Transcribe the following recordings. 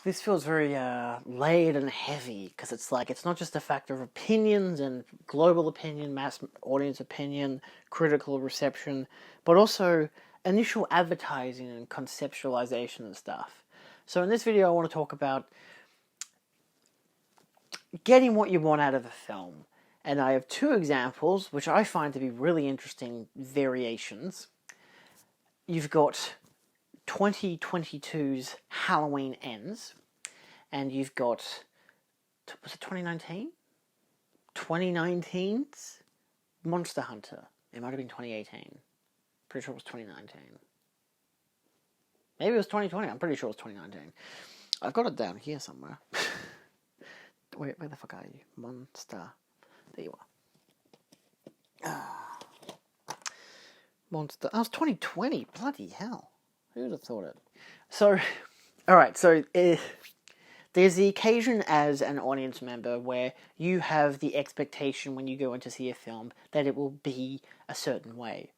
This feels very layered and heavy because it's not just a factor of opinions and global opinion, mass audience opinion, critical reception, but also initial advertising and conceptualization and stuff. So in this video I want to talk about getting what you want out of a film. And I have two examples which I find to be really interesting variations. You've got 2022's Halloween Ends, and you've got, was it 2019? 2019's Monster Hunter. It might have been 2018. Pretty sure it was 2019. Maybe it was 2020. I'm pretty sure it was 2019. I've got it down here somewhere. Where the fuck are you? Monster. There you are. Monster. Oh, it was 2020. Bloody hell. Who would have thought it? So, alright, so there's the occasion as an audience member where you have the expectation when you go in to see a film that it will be a certain way.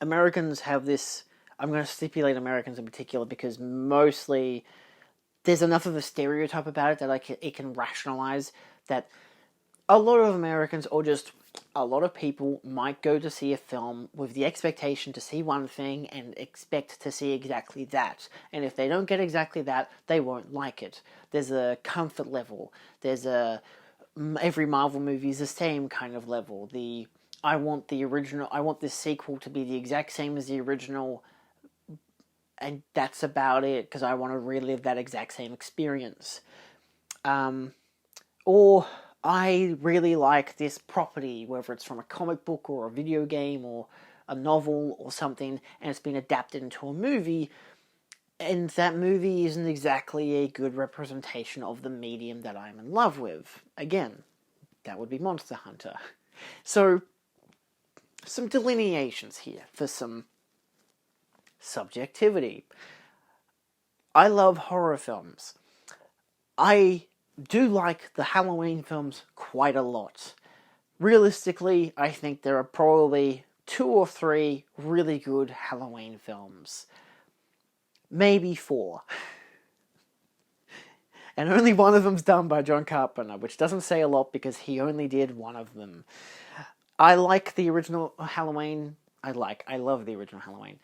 Americans have this, I'm going to stipulate Americans in particular because mostly there's enough of a stereotype about it that it can rationalize that a lot of Americans, or just a lot of people, might go to see a film with the expectation to see one thing and expect to see exactly that. And if they don't get exactly that, they won't like it. There's a comfort level. There's every Marvel movie is the same kind of level. I want this sequel to be the exact same as the original, and that's about it, because I want to relive that exact same experience. Or I really like this property, whether it's from a comic book or a video game or a novel or something, and it's been adapted into a movie, and that movie isn't exactly a good representation of the medium that I'm in love with. Again, that would be Monster Hunter. So, some delineations here for some subjectivity. I love horror films. I do like the Halloween films quite a lot. Realistically, I think there are probably 2 or 3 really good Halloween films. Maybe 4. And only one of them's done by John Carpenter, which doesn't say a lot because he only did one of them. I like the original Halloween. I love the original Halloween.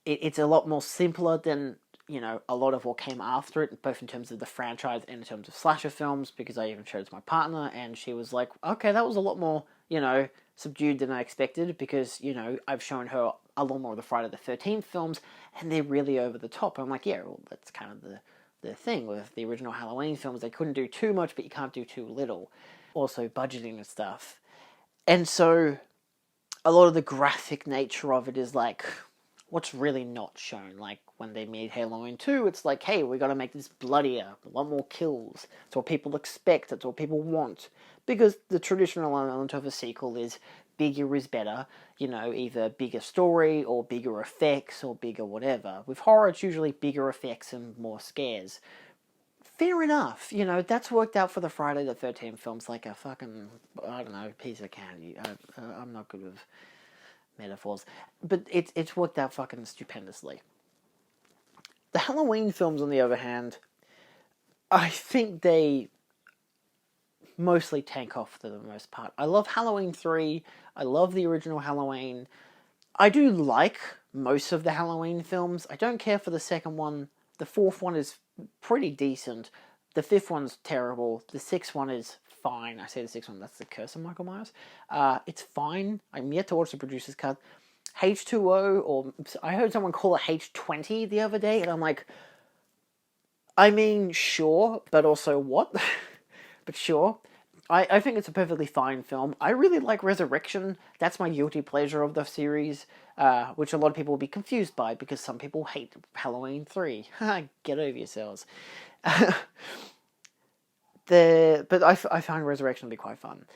It's a lot more simpler than, a lot of what came after it, both in terms of the franchise and in terms of slasher films, because I even showed it to my partner, and she was like, okay, that was a lot more, subdued than I expected, because, I've shown her a lot more of the Friday the 13th films, and they're really over the top. I'm like, yeah, well, that's kind of the thing with the original Halloween films. They couldn't do too much, but you can't do too little. Also, budgeting and stuff. And so, a lot of the graphic nature of it is like, what's really not shown. Like, when they made Halloween 2, it's like, hey, we gotta make this bloodier, a lot more kills. It's what people expect, it's what people want. Because the traditional element of a sequel is bigger is better, either bigger story, or bigger effects, or bigger whatever. With horror, it's usually bigger effects and more scares. Fair enough, that's worked out for the Friday the 13th films like a fucking, I don't know, piece of candy. I'm not good with metaphors, but it's worked out fucking stupendously. The Halloween films, on the other hand, I think they mostly tank off for the most part. I love Halloween 3, I love the original Halloween. I do like most of the Halloween films. I don't care for the second one. The fourth one is pretty decent. The fifth one's terrible. The sixth one is fine. I say the sixth one, that's the curse of Michael Myers. It's fine. I'm yet to watch the producer's cut. H2O, or I heard someone call it H20 the other day, and I'm like, I mean, sure, but also what? But sure. I think it's a perfectly fine film. I really like Resurrection. That's my guilty pleasure of the series, which a lot of people will be confused by, because some people hate Halloween 3. Get over yourselves. But I find Resurrection to be quite fun.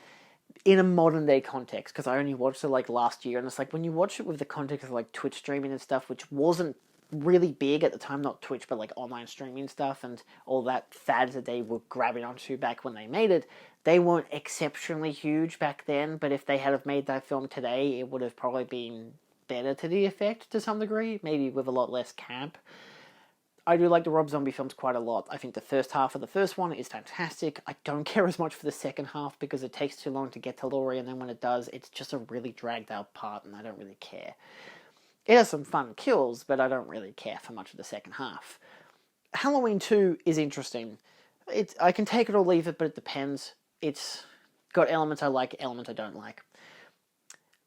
In a modern day context, because I only watched it like last year, and it's like when you watch it with the context of like Twitch streaming and stuff, which wasn't really big at the time, not Twitch, but like online streaming stuff and all that fads that they were grabbing onto back when they made it, they weren't exceptionally huge back then, but if they had have made that film today, it would have probably been better to the effect to some degree, maybe with a lot less camp. I do like the Rob Zombie films quite a lot. I think the first half of the first one is fantastic. I don't care as much for the second half because it takes too long to get to Laurie, and then when it does, it's just a really dragged out part, and I don't really care. It has some fun kills, but I don't really care for much of the second half. Halloween 2 is interesting. I can take it or leave it, but it depends. It's got elements I like, elements I don't like.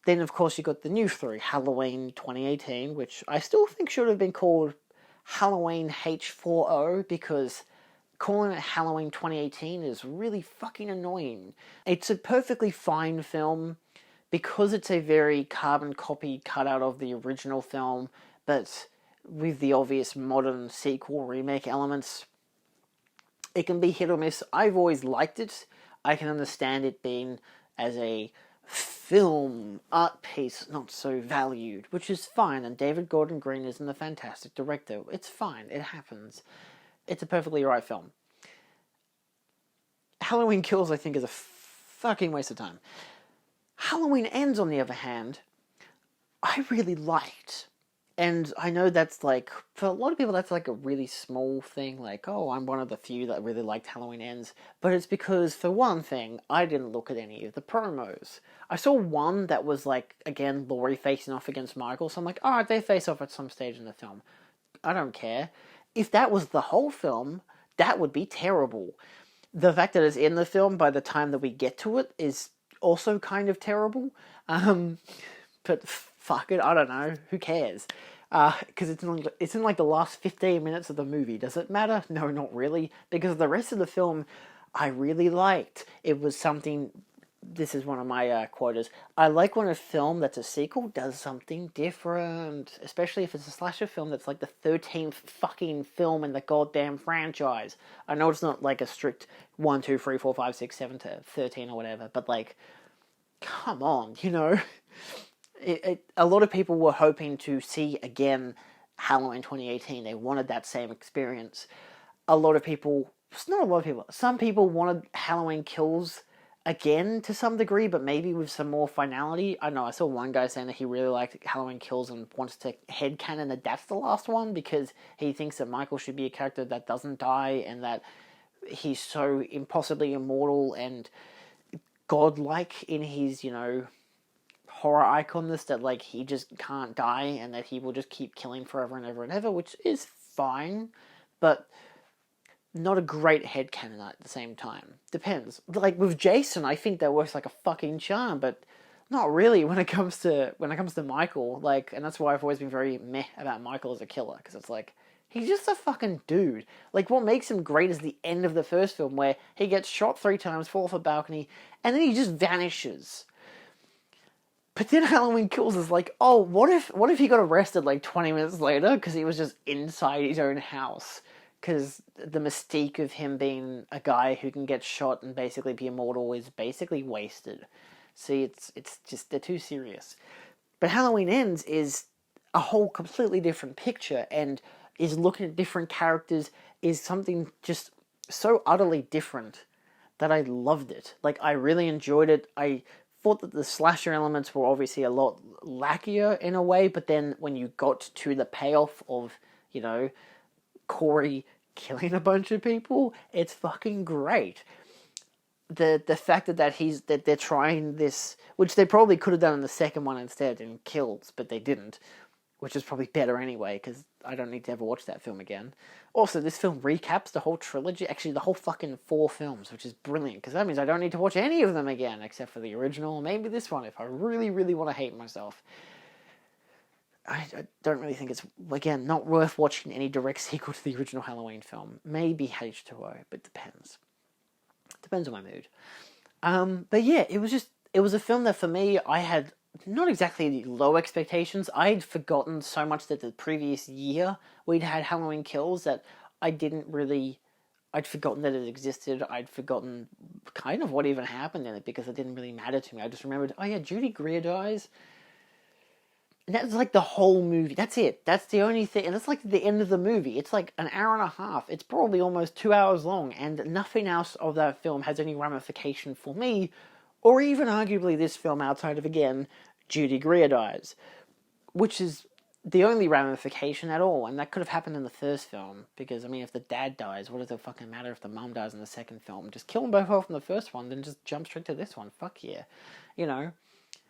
Then, of course, you got the new 3, Halloween 2018, which I still think should have been called Halloween H4O, because calling it Halloween 2018 is really fucking annoying. It's a perfectly fine film because it's a very carbon copy cut out of the original film, but with the obvious modern sequel remake elements. It can be hit or miss. I've always liked it. I can understand it being as a film art piece not so valued, which is fine, and David Gordon Green isn't a fantastic director. It's fine, it happens. It's a perfectly right film. Halloween Kills, I think, is a fucking waste of time. Halloween Ends, on the other hand, I really liked. And I know that's like, for a lot of people, that's like a really small thing, like, oh, I'm one of the few that really liked Halloween Ends. But it's because, for one thing, I didn't look at any of the promos. I saw one that was like, again, Laurie facing off against Michael, so I'm like, alright, they face off at some stage in the film. I don't care. If that was the whole film, that would be terrible. The fact that it's in the film by the time that we get to it is also kind of terrible. But fuck it, I don't know. Who cares? Because it's in like the last 15 minutes of the movie. Does it matter? No, not really. Because the rest of the film, I really liked. It was something. This is one of my quotas. I like when a film that's a sequel does something different, especially if it's a slasher film that's like the 13th fucking film in the goddamn franchise. I know it's not like a strict 1, 2, 3, 4, 5, 6, 7 to 13 or whatever, but like, come on, you know. A lot of people were hoping to see again Halloween 2018. They wanted that same experience. Not a lot of people. Some people wanted Halloween Kills again to some degree, but maybe with some more finality. I don't know, I saw one guy saying that he really liked Halloween Kills and wants to headcanon that that's the last one because he thinks that Michael should be a character that doesn't die and that he's so impossibly immortal and godlike in his, horror iconness that, like, he just can't die and that he will just keep killing forever and ever and ever, which is fine, but not a great headcanon at the same time. Depends. Like, with Jason, I think that works like a fucking charm, but not really when it comes to Michael, like, and that's why I've always been very meh about Michael as a killer, because it's like, he's just a fucking dude. Like, what makes him great is the end of the first film, where he gets shot 3 times, falls off a balcony, and then he just vanishes. But then Halloween Kills is like, oh, what if he got arrested like 20 minutes later because he was just inside his own house? Because the mystique of him being a guy who can get shot and basically be immortal is basically wasted. See, it's just, they're too serious. But Halloween Ends is a whole completely different picture and is looking at different characters, is something just so utterly different that I loved it. Like, I really enjoyed it. I thought that the slasher elements were obviously a lot lackier in a way, but then when you got to the payoff of, Corey killing a bunch of people, it's fucking great. The fact that they're trying this, which they probably could have done in the second one instead in Kills, but they didn't, which is probably better anyway, because I don't need to ever watch that film again. Also, this film recaps the whole trilogy, actually the whole fucking 4 films, which is brilliant, because that means I don't need to watch any of them again, except for the original, or maybe this one, if I really, really want to hate myself. I don't really think it's, again, not worth watching any direct sequel to the original Halloween film. Maybe H2O, but depends. Depends on my mood. But yeah, it was a film that for me, I had not exactly low expectations. I'd forgotten so much that the previous year we'd had Halloween Kills that I'd forgotten that it existed. I'd forgotten kind of what even happened in it because it didn't really matter to me. I just remembered, oh yeah, Judy Greer dies. And that's like the whole movie. That's it. That's the only thing. And that's like the end of the movie. It's like an hour and a half. It's probably almost 2 hours long. And nothing else of that film has any ramification for me. Or even arguably this film outside of, again, Judy Greer dies. Which is the only ramification at all, and that could have happened in the first film, because, I mean, if the dad dies, what does it fucking matter if the mum dies in the second film? Just kill them both off in the first one, then just jump straight to this one. Fuck yeah. You know?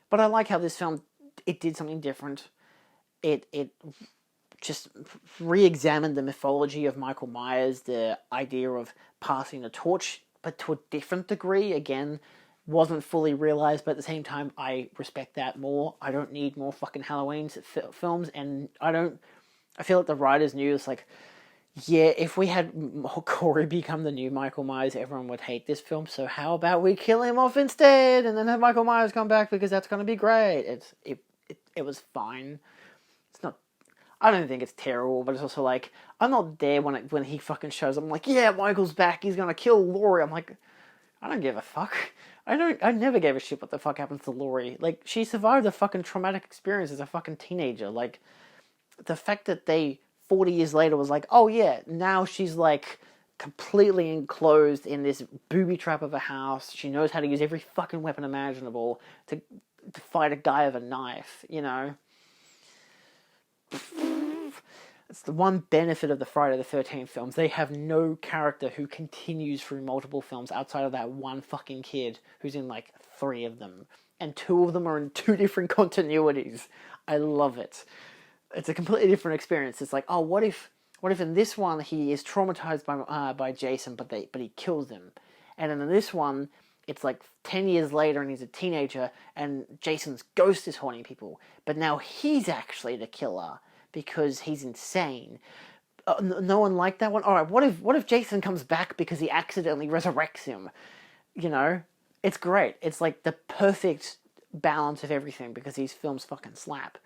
But I like how this film, it did something different. It just re-examined the mythology of Michael Myers, the idea of passing the torch, but to a different degree. Again, wasn't fully realized, but at the same time, I respect that more. I don't need more fucking Halloween films, and I feel like the writers knew, it's like, yeah, if we had Corey become the new Michael Myers, everyone would hate this film, so how about we kill him off instead, and then have Michael Myers come back, because that's going to be great. It was fine. It's not, I don't think it's terrible, but it's also like, I'm not there when he fucking shows up. I'm like, yeah, Michael's back, he's going to kill Laurie. I'm like, I don't give a fuck. I never gave a shit what the fuck happens to Laurie. Like, she survived a fucking traumatic experience as a fucking teenager. Like, the fact that they, 40 years later, was like, oh yeah, now she's like completely enclosed in this booby trap of a house. She knows how to use every fucking weapon imaginable to fight a guy with a knife, you know? It's the one benefit of the Friday the 13th films. They have no character who continues through multiple films outside of that one fucking kid who's in like 3 of them. And 2 of them are in 2 different continuities. I love it. It's a completely different experience. It's like, oh, what if in this one he is traumatized by Jason, but he kills him, and then in this one it's like 10 years later and he's a teenager and Jason's ghost is haunting people, but now he's actually the killer because he's insane. No one liked that one. All right, what if Jason comes back because he accidentally resurrects him? You know, it's great. It's like the perfect balance of everything because these films fucking slap.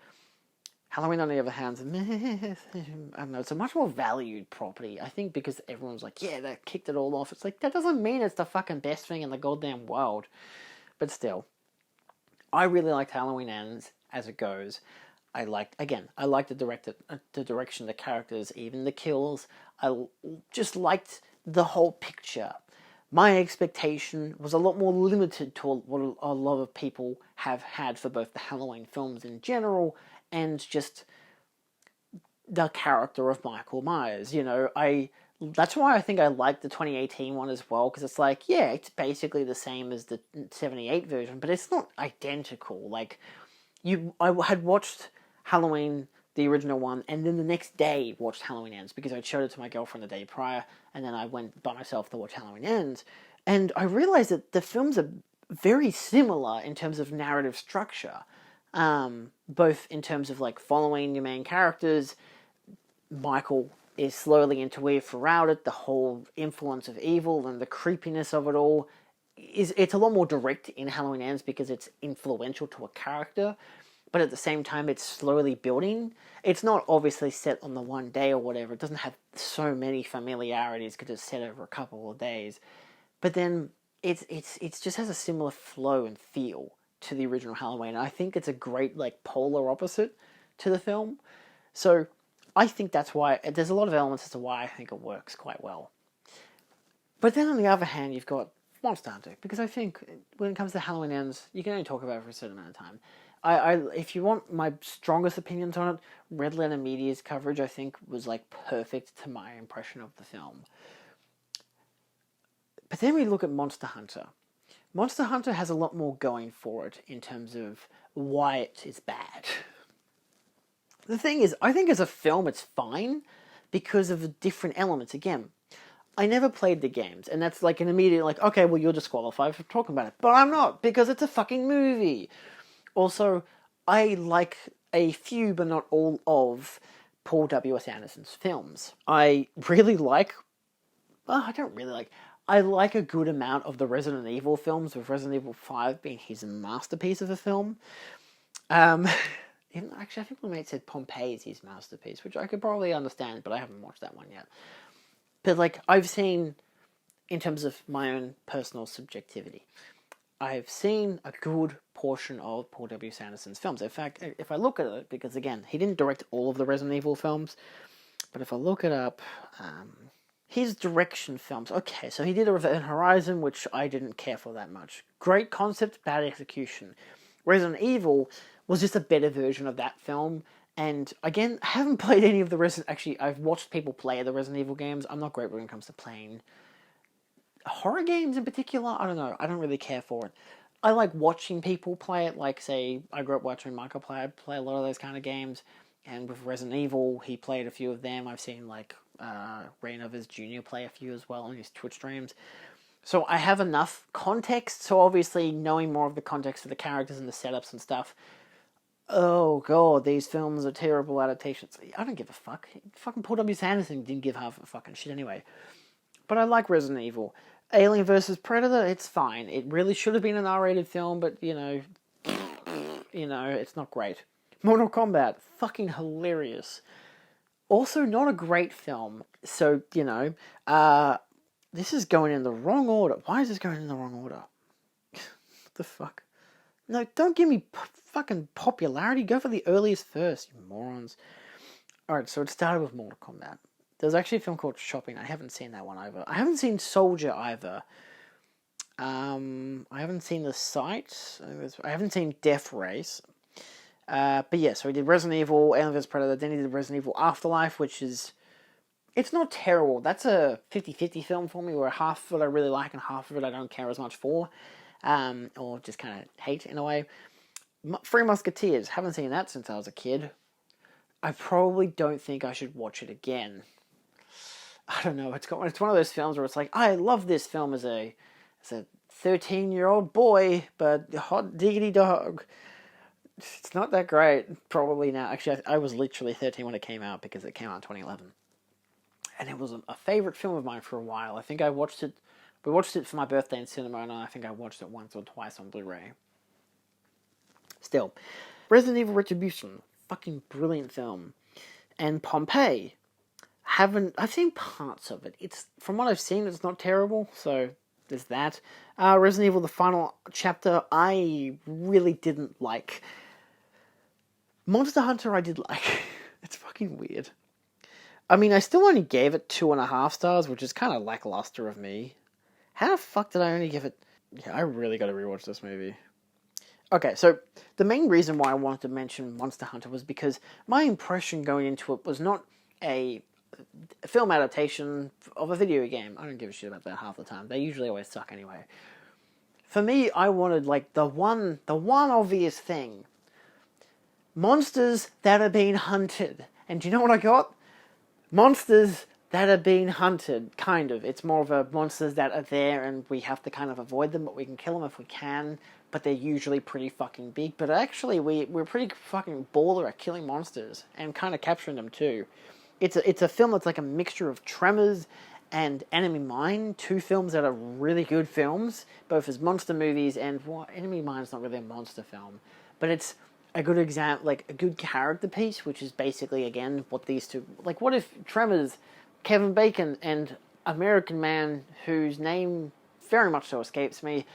Halloween, on the other hand, I don't know, it's a much more valued property. I think because everyone's like, yeah, they kicked it all off. It's like, that doesn't mean it's the fucking best thing in the goddamn world. But still, I really liked Halloween Ends as it goes. I liked the direction, the characters, even the kills. I just liked the whole picture. My expectation was a lot more limited to what a lot of people have had for both the Halloween films in general and just the character of Michael Myers. You know, that's why I think I like the 2018 one as well, because it's like, yeah, it's basically the same as the 78 version, but it's not identical. Like, I had watched Halloween, the original one, and then the next day watched Halloween Ends, because I'd showed it to my girlfriend the day prior, and then I went by myself to watch Halloween Ends, and I realized that the films are very similar in terms of narrative structure, both in terms of like following your main characters. Michael is slowly interweaved throughout it, the whole influence of evil and the creepiness of it all. It's a lot more direct in Halloween Ends because it's influential to a character, but at the same time it's slowly building. It's not obviously set on the one day or whatever. It doesn't have so many familiarities because it's set over a couple of days. But then it's just has a similar flow and feel to the original Halloween. I think it's a great like polar opposite to the film. So I think that's why there's a lot of elements as to why I think it works quite well. But then on the other hand, you've got Monster Hunter, because I think when it comes to Halloween Ends, you can only talk about it for a certain amount of time. If you want my strongest opinions on it, Red Letter Media's coverage, I think, was like perfect to my impression of the film. But then we look at Monster Hunter. Monster Hunter has a lot more going for it in terms of why it is bad. The thing is, I think as a film it's fine because of the different elements. Again, I never played the games, and that's like an immediate like, okay, well, you're disqualified for talking about it. But I'm not, because it's a fucking movie. Also, I like a few, but not all, of Paul W.S. Anderson's films. I like a good amount of the Resident Evil films, with Resident Evil 5 being his masterpiece of a film. Actually, I think my mate said Pompeii is his masterpiece, which I could probably understand, but I haven't watched that one yet. But, like, I've seen, in terms of my own personal subjectivity, I've seen a good portion of Paul W. Anderson's films. In fact, if I look at it, because, again, he didn't direct all of the Resident Evil films, but if I look it up, his direction films. Okay, so he did Event Horizon, which I didn't care for that much. Great concept, bad execution. Resident Evil was just a better version of that film, And again, I haven't played any of the Resident... Actually, I've watched people play the Resident Evil games. I'm not great when it comes to playing horror games in particular. I don't know. I don't really care for it. I like watching people play it. Like, say, I grew up watching Michael play a lot of those kind of games. And with Resident Evil, he played a few of them. I've seen, like, Rainover's Jr. play a few as well on his Twitch streams. So I have enough context. So obviously, knowing more of the context of the characters and the setups and stuff... Oh god, these films are terrible adaptations. I don't give a fuck. Fucking Paul W. Sanderson didn't give half a fucking shit anyway. But I like Resident Evil. Alien vs. Predator, it's fine. It really should have been an R-rated film, but, you know, it's not great. Mortal Kombat, fucking hilarious. Also, not a great film. So, this is going in the wrong order. Why is this going in the wrong order? What the fuck? No, don't give me fucking popularity. Go for the earliest first, you morons. Alright, so it started with Mortal Kombat. There's actually a film called Shopping. I haven't seen that one either. I haven't seen Soldier either. I haven't seen The Sight. I haven't seen Death Race. But yeah, so he did Resident Evil, Alien vs. Predator, then he did Resident Evil Afterlife, which is... It's not terrible. That's a 50-50 film for me, where half of it I really like and half of it I don't care as much for. Or just kind of hate in a way. Three Musketeers, haven't seen that since I was a kid. I probably don't think I should watch it again. I don't know, it's one of those films where it's like, I love this film as a 13-year-old boy, but hot diggity dog. It's not that great, probably now. Actually, I was literally 13 when it came out, because it came out in 2011. And it was a favourite film of mine for a while. I think I watched it... We watched it for my birthday in cinema, and I think I watched it once or twice on Blu-ray. Still. Resident Evil Retribution. Fucking brilliant film. And Pompeii. I've seen parts of it. From what I've seen, it's not terrible, so there's that. Resident Evil, the final chapter, I really didn't like. Monster Hunter, I did like. It's fucking weird. I mean, I still only gave it 2.5 stars, which is kind of lackluster of me. How the fuck did I only give it... Yeah, I really got to rewatch this movie. Okay, so the main reason why I wanted to mention Monster Hunter was because my impression going into it was not a film adaptation of a video game. I don't give a shit about that half the time. They usually always suck anyway. For me, I wanted, like, the one obvious thing. Monsters that are being hunted. And do you know what I got? Monsters that are being hunted, kind of. It's more of a monsters that are there and we have to kind of avoid them, but we can kill them if we can, but they're usually pretty fucking big. But actually, we're pretty fucking baller at killing monsters, and kind of capturing them too. It's a film that's like a mixture of Tremors and Enemy Mine, two films that are really good films, both as monster movies, and, well, Enemy Mine's not really a monster film, but it's a good example, like a good character piece, which is basically, again, what these two... Like, what if Tremors... Kevin Bacon and American Man, whose name very much so escapes me,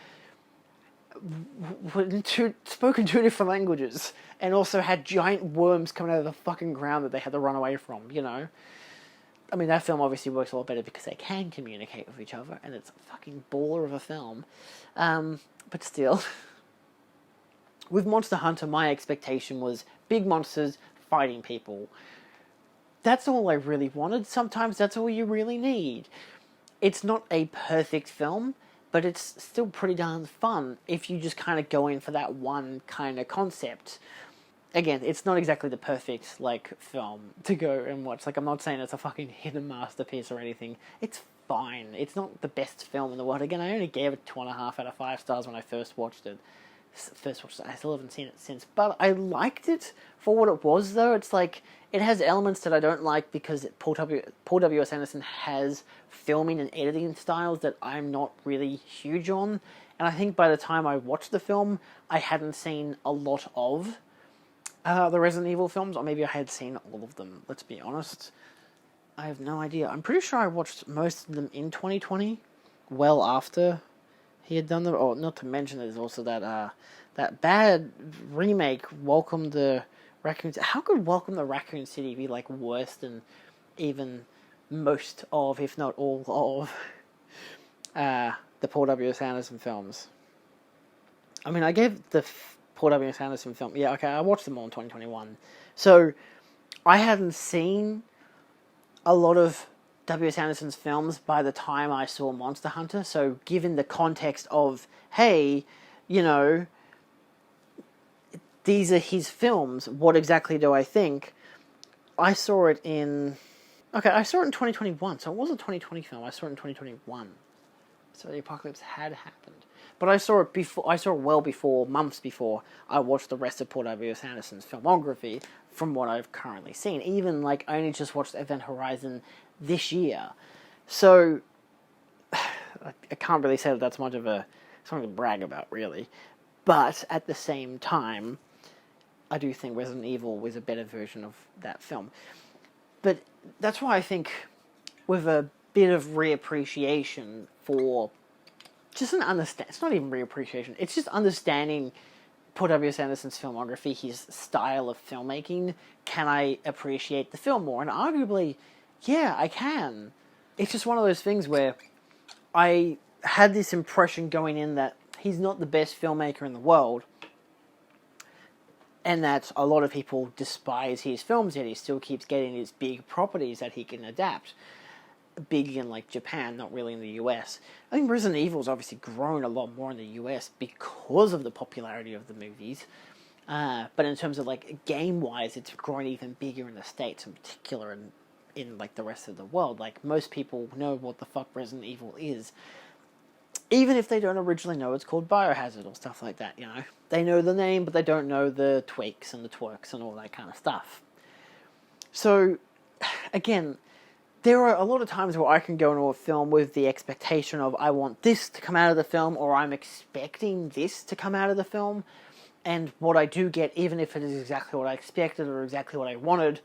spoke in 2 different languages, and also had giant worms coming out of the fucking ground that they had to run away from, you know? I mean, that film obviously works a lot better because they can communicate with each other, and it's a fucking baller of a film. But still. With Monster Hunter, my expectation was big monsters fighting people. That's all I really wanted. Sometimes that's all you really need. It's not a perfect film, but it's still pretty darn fun if you just kind of go in for that one kind of concept. Again, it's not exactly the perfect, like, film to go and watch. Like, I'm not saying it's a fucking hidden masterpiece or anything. It's fine. It's not the best film in the world. Again, I only gave it 2.5 out of 5 stars when I first watched it. I still haven't seen it since, but I liked it for what it was, though. It's like, it has elements that I don't like because Paul W.S. Anderson has filming and editing styles that I'm not really huge on, and I think by the time I watched the film, I hadn't seen a lot of the Resident Evil films, or maybe I had seen all of them, let's be honest. I have no idea. I'm pretty sure I watched most of them in 2020, well after he had done them. Oh, not to mention there's also that bad remake, Welcome to Raccoon City. How could Welcome to Raccoon City be, like, worse than even most of, if not all of, the Paul W.S. Anderson films? I mean, I gave the Paul W.S. Anderson film... Yeah, okay, I watched them all in 2021. So, I hadn't seen a lot of W.S. Anderson's films by the time I saw Monster Hunter, so given the context of, hey, you know, these are his films, what exactly do I think? I saw it in... Okay, I saw it in 2021, so it was a 2020 film. I saw it in 2021. So the apocalypse had happened. But I saw it before. I saw it well before, months before, I watched the rest of Paul W.S. Anderson's filmography from what I've currently seen. Even, like, I only just watched Event Horizon this year. So, I can't really say that that's much of something to brag about, really. But, at the same time, I do think Resident Evil was a better version of that film. But that's why I think, with a bit of reappreciation for just an understand. It's not even reappreciation. It's just understanding Paul W.S. Anderson's filmography, his style of filmmaking. Can I appreciate the film more? And arguably, yeah, I can. It's just one of those things where I had this impression going in that he's not the best filmmaker in the world, and that a lot of people despise his films, yet he still keeps getting these big properties that he can adapt. Big in, like, Japan, not really in the US. I think Resident Evil's obviously grown a lot more in the US because of the popularity of the movies. But in terms of, like, game-wise, it's grown even bigger in the States in particular, and in, like, the rest of the world. Like, most people know what the fuck Resident Evil is. Even if they don't originally know it's called Biohazard or stuff like that, you know. They know the name, but they don't know the tweaks and the twerks and all that kind of stuff. So, again, there are a lot of times where I can go into a film with the expectation of I want this to come out of the film, or I'm expecting this to come out of the film, and what I do get, even if it is exactly what I expected or exactly what I wanted,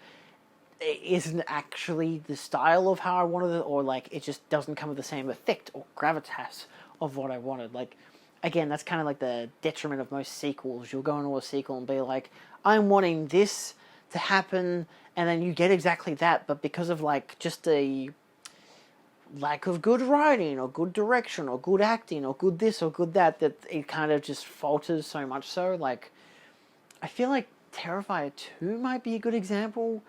it isn't actually the style of how I wanted it, or, like, it just doesn't come with the same effect or gravitas of what I wanted. Like, again, that's kind of like the detriment of most sequels. You'll go into a sequel and be like, I'm wanting this to happen, and then you get exactly that, but because of, like, just a lack of good writing, or good direction, or good acting, or good this, or good that, that it kind of just falters so much so. Like, I feel like Terrifier 2 might be a good example.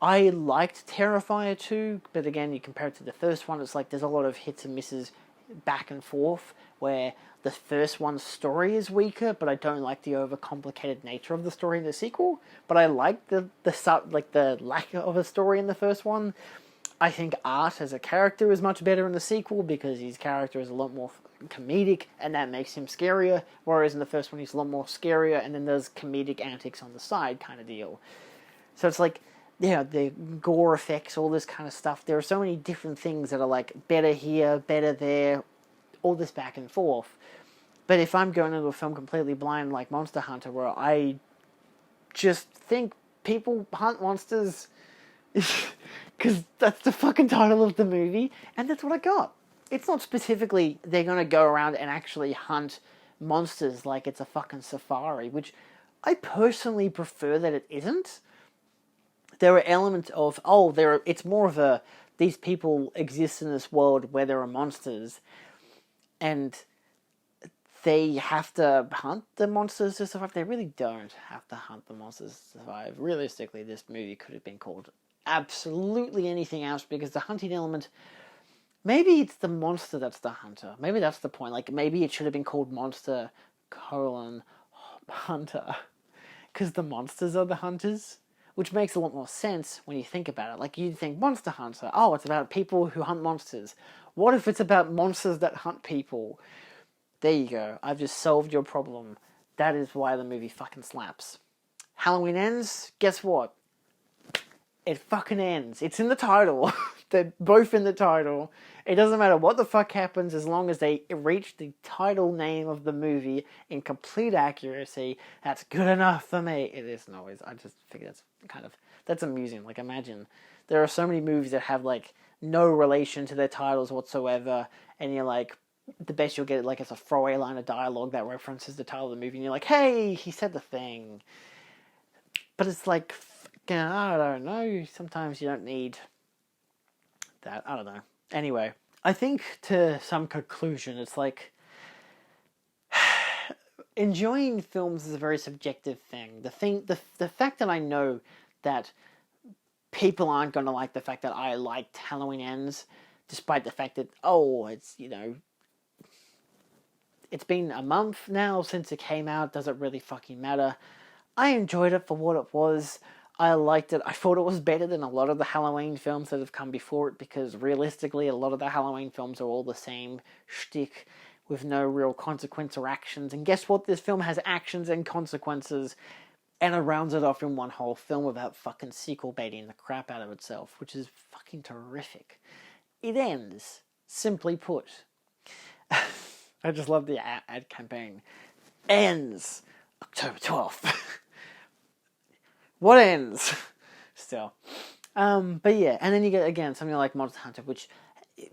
I liked Terrifier 2, but again, you compare it to the first one, it's like there's a lot of hits and misses back and forth, where the first one's story is weaker, but I don't like the overcomplicated nature of the story in the sequel. But I like the lack of a story in the first one. I think Art as a character is much better in the sequel because his character is a lot more comedic, and that makes him scarier. Whereas in the first one, he's a lot more scarier, and then there's comedic antics on the side kind of deal. So it's like, yeah, the gore effects, all this kind of stuff. There are so many different things that are like better here, better there, all this back and forth. But if I'm going into a film completely blind like Monster Hunter, where I just think people hunt monsters because that's the fucking title of the movie, and that's what I got. It's not specifically they're going to go around and actually hunt monsters like it's a fucking safari, which I personally prefer that it isn't. There are elements of, it's more of a, these people exist in this world where there are monsters, and they have to hunt the monsters to survive. They really don't have to hunt the monsters to survive. Realistically, this movie could have been called absolutely anything else, because the hunting element, maybe it's the monster that's the hunter. Maybe that's the point. Like, maybe it should have been called Monster, Hunter, because the monsters are the hunters, which makes a lot more sense when you think about it. Like, you'd think Monster Hunter, oh, it's about people who hunt monsters. What if it's about monsters that hunt people? There you go. I've just solved your problem. That is why the movie fucking slaps. Halloween Ends? Guess what? It fucking ends. It's in the title. They're both in the title. It doesn't matter what the fuck happens as long as they reach the title name of the movie in complete accuracy. That's good enough for me. It isn't always. I just figure that's amusing. Like, imagine there are so many movies that have, like, no relation to their titles whatsoever, and you're like, the best you'll get, like, is a throwaway line of dialogue that references the title of the movie, and you're like, hey, he said the thing. But it's like, I don't know, sometimes you don't need that. I don't know. Anyway, I think to some conclusion, it's like, enjoying films is a very subjective thing. The fact that I know that people aren't going to like the fact that I liked Halloween Ends, despite the fact that, oh, it's, it's been a month now since it came out. Does it really fucking matter? I enjoyed it for what it was. I liked it. I thought it was better than a lot of the Halloween films that have come before it, because realistically, a lot of the Halloween films are all the same shtick with no real consequence or actions. And guess what? This film has actions and consequences, and it rounds it off in one whole film without fucking sequel baiting the crap out of itself, which is fucking terrific. It ends, simply put. I just love the ad campaign. Ends October 12th. What ends? Still. But yeah, and then you get, again, something like Monster Hunter, which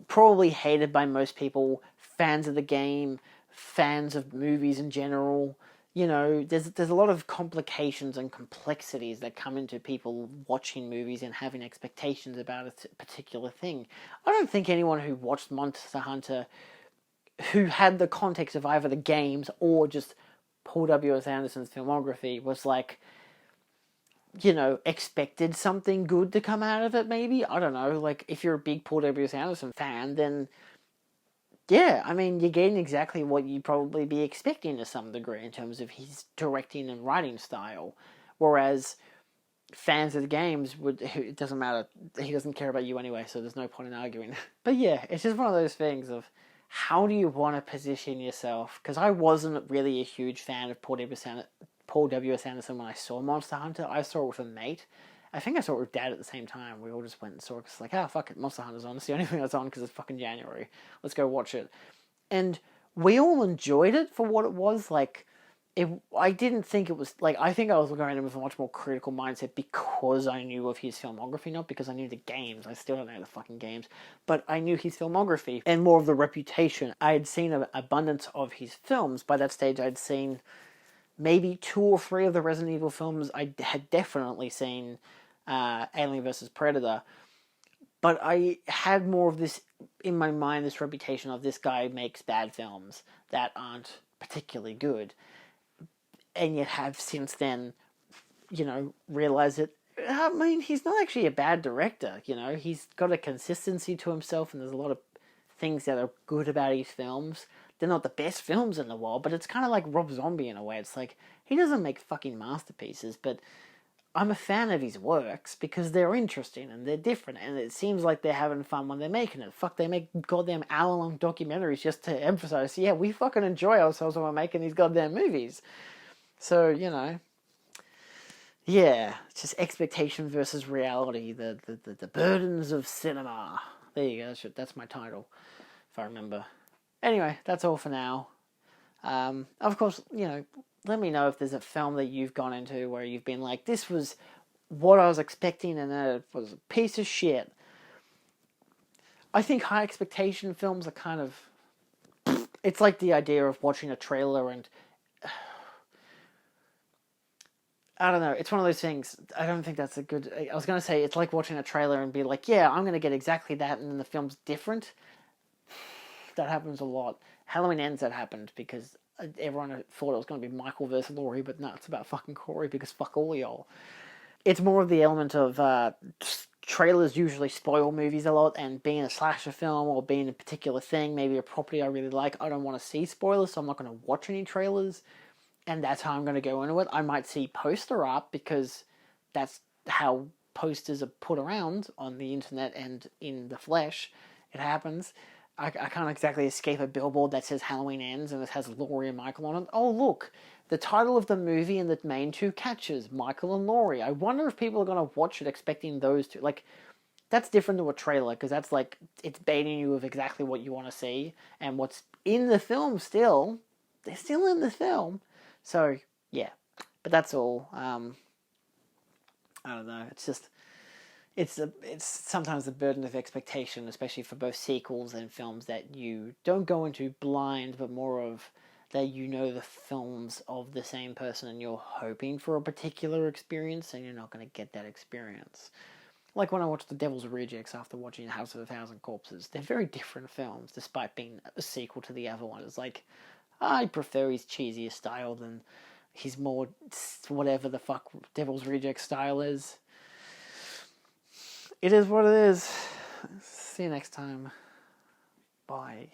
probably hated by most people, fans of the game, fans of movies in general. There's a lot of complications and complexities that come into people watching movies and having expectations about a particular thing. I don't think anyone who watched Monster Hunter, who had the context of either the games or just Paul W.S. Anderson's filmography, was like, expected something good to come out of it, maybe? I don't know. Like, if you're a big Paul W.S. Anderson fan, then yeah, I mean, you're getting exactly what you'd probably be expecting to some degree in terms of his directing and writing style. Whereas fans of the games it doesn't matter. He doesn't care about you anyway, so there's no point in arguing. But yeah, it's just one of those things of, how do you want to position yourself? Because I wasn't really a huge fan of Paul W.S. Anderson when I saw Monster Hunter. I saw it with a mate. I think I saw it with Dad at the same time. We all just went and saw it because, like, fuck it, Monster Hunter's on. It's the only thing that's on because it's fucking January. Let's go watch it. And we all enjoyed it for what it was. Like, I didn't think it was, like, I think I was going in with a much more critical mindset because I knew of his filmography, not because I knew the games. I still don't know the fucking games. But I knew his filmography and more of the reputation. I had seen an abundance of his films. By that stage, I'd seen maybe 2 or 3 of the Resident Evil films. I had definitely seen Alien vs. Predator. But I had more of this, in my mind, this reputation of this guy makes bad films that aren't particularly good. And yet have since then, realized that, I mean, he's not actually a bad director, He's got a consistency to himself, and there's a lot of things that are good about his films. They're not the best films in the world, but it's kind of like Rob Zombie in a way. It's like, he doesn't make fucking masterpieces, but I'm a fan of his works because they're interesting and they're different, and it seems like they're having fun when they're making it. Fuck, they make goddamn hour-long documentaries just to emphasize, yeah, we fucking enjoy ourselves when we're making these goddamn movies. So, yeah, it's just expectation versus reality, the burdens of cinema. There you go, that's my title, if I remember. Anyway, that's all for now. Of course, let me know if there's a film that you've gone into where you've been like, this was what I was expecting and it was a piece of shit. I think high expectation films are kind of, it's like the idea of watching a trailer and, I don't know, it's one of those things. I don't think that's a good, I was going to say, it's like watching a trailer and be like, yeah, I'm going to get exactly that, and then the film's different. That happens a lot. Halloween Ends, that happened because everyone thought it was going to be Michael versus Laurie, but no, it's about fucking Corey because fuck all y'all. It's more of the element of trailers usually spoil movies a lot, and being a slasher film or being a particular thing, maybe a property I really like, I don't want to see spoilers, so I'm not going to watch any trailers, and that's how I'm going to go into it. I might see poster art because that's how posters are put around on the internet and in the flesh. It happens. I can't exactly escape a billboard that says Halloween Ends and it has Laurie and Michael on it. Oh, look, the title of the movie and the main 2 catches, Michael and Laurie. I wonder if people are going to watch it expecting those 2. Like, that's different to a trailer, because that's like, it's baiting you with exactly what you want to see. And what's in the film still, they're still in the film. So, yeah. But that's all. I don't know. It's just... It's sometimes the burden of expectation, especially for both sequels and films, that you don't go into blind, but more of that the films of the same person and you're hoping for a particular experience and you're not going to get that experience. Like when I watched The Devil's Rejects after watching House of a Thousand Corpses. They're very different films, despite being a sequel to the other one. It's like, I prefer his cheesier style than his more whatever the fuck Devil's Rejects style is. It is what it is. See you next time. Bye.